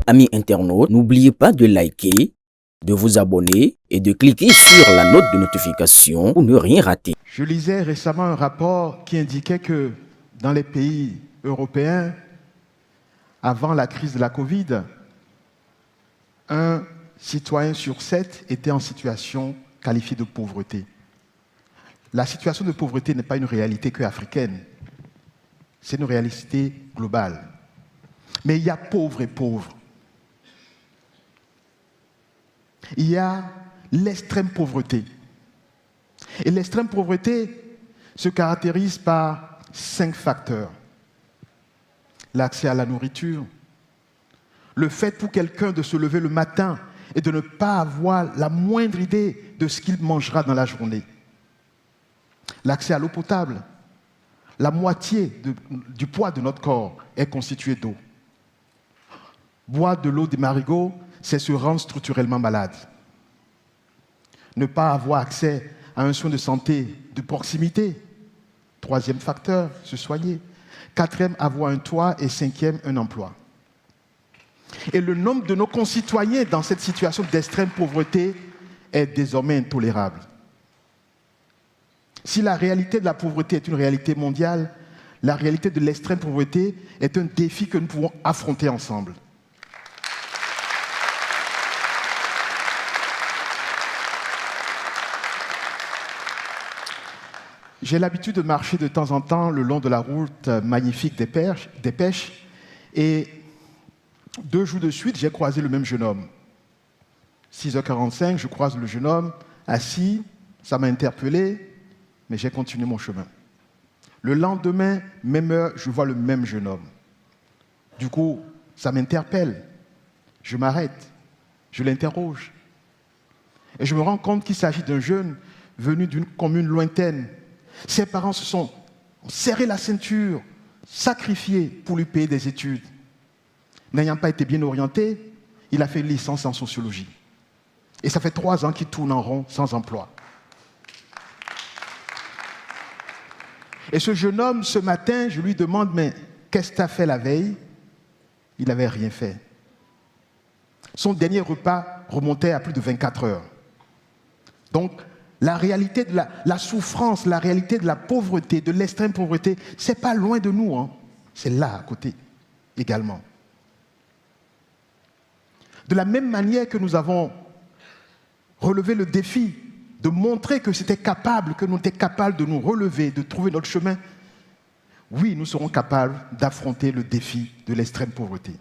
Amis internautes, n'oubliez pas de liker, de vous abonner et de cliquer sur la note de notification pour ne rien rater. Je lisais récemment un rapport qui indiquait que dans les pays européens, avant la crise de la Covid, un citoyen sur 7 était en situation qualifiée de pauvreté. La situation de pauvreté n'est pas une réalité que africaine, c'est une réalité globale. Mais il y a pauvres et pauvres. Il y a l'extrême pauvreté. Et l'extrême pauvreté se caractérise par 5 facteurs. L'accès à la nourriture, le fait pour quelqu'un de se lever le matin et de ne pas avoir la moindre idée de ce qu'il mangera dans la journée. L'accès à l'eau potable. La moitié du poids de notre corps est constitué d'eau. Boire de l'eau des marigots, c'est se rendre structurellement malade. Ne pas avoir accès à un soin de santé de proximité. 3e facteur, se soigner. 4e, avoir un toit. Et 5e, un emploi. Et le nombre de nos concitoyens dans cette situation d'extrême pauvreté est désormais intolérable. Si la réalité de la pauvreté est une réalité mondiale, la réalité de l'extrême pauvreté est un défi que nous pouvons affronter ensemble. J'ai l'habitude de marcher de temps en temps le long de la route magnifique des Pêches et 2 jours de suite, j'ai croisé le même jeune homme. 6h45, je croise le jeune homme assis, ça m'a interpellé, mais j'ai continué mon chemin. Le lendemain, même heure, je vois le même jeune homme. Du coup, ça m'interpelle. Je m'arrête, je l'interroge. Et je me rends compte qu'il s'agit d'un jeune venu d'une commune lointaine. Ses parents se sont serré la ceinture, sacrifiés pour lui payer des études. N'ayant pas été bien orienté, il a fait une licence en sociologie. Et ça fait 3 ans qu'il tourne en rond sans emploi. Et ce jeune homme, ce matin, je lui demande, mais qu'est-ce que tu as fait la veille? Il n'avait rien fait. Son dernier repas remontait à plus de 24 heures. Donc, la réalité de la souffrance, la réalité de la pauvreté, de l'extrême pauvreté, ce n'est pas loin de nous, hein. C'est là à côté également. De la même manière que nous avons relevé le défi de montrer que c'était capable, que nous étions capables de nous relever, de trouver notre chemin, oui, nous serons capables d'affronter le défi de l'extrême pauvreté.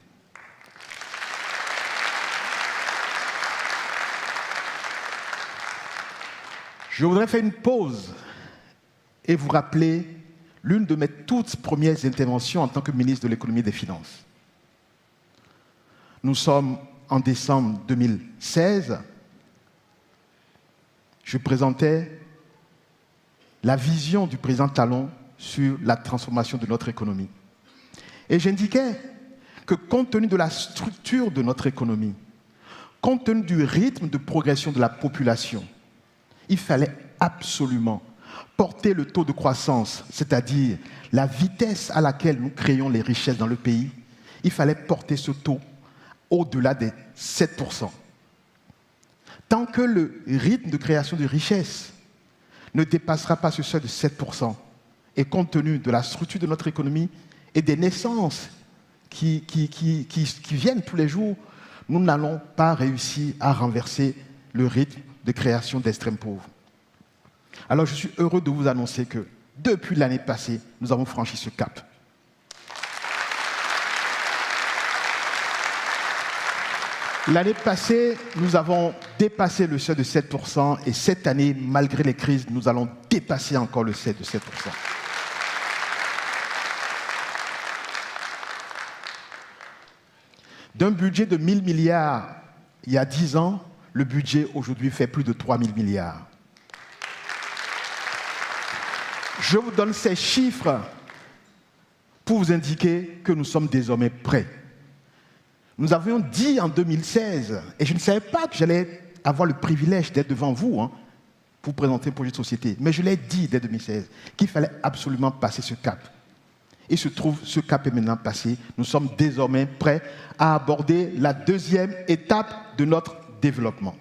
Je voudrais faire une pause et vous rappeler l'une de mes toutes premières interventions en tant que ministre de l'économie et des finances. Nous sommes en décembre 2016. Je présentais la vision du président Talon sur la transformation de notre économie. Et j'indiquais que compte tenu de la structure de notre économie, compte tenu du rythme de progression de la population, il fallait absolument porter le taux de croissance, c'est-à-dire la vitesse à laquelle nous créons les richesses dans le pays, il fallait porter ce taux au-delà des 7%. Tant que le rythme de création de richesses ne dépassera pas ce seuil de 7%, et compte tenu de la structure de notre économie et des naissances qui viennent tous les jours, nous n'allons pas réussir à renverser le rythme de création d'extrêmes pauvres. Alors je suis heureux de vous annoncer que depuis l'année passée, nous avons franchi ce cap. L'année passée, nous avons dépassé le seuil de 7% et cette année, malgré les crises, nous allons dépasser encore le seuil de 7%. D'un budget de 1 000 milliards il y a 10 ans, le budget aujourd'hui fait plus de 3 000 milliards. Je vous donne ces chiffres pour vous indiquer que nous sommes désormais prêts. Nous avions dit en 2016, et je ne savais pas que j'allais avoir le privilège d'être devant vous pour présenter un projet de société, mais je l'ai dit dès 2016, qu'il fallait absolument passer ce cap. Il se trouve, ce cap est maintenant passé. Nous sommes désormais prêts à aborder la deuxième étape de notre développement.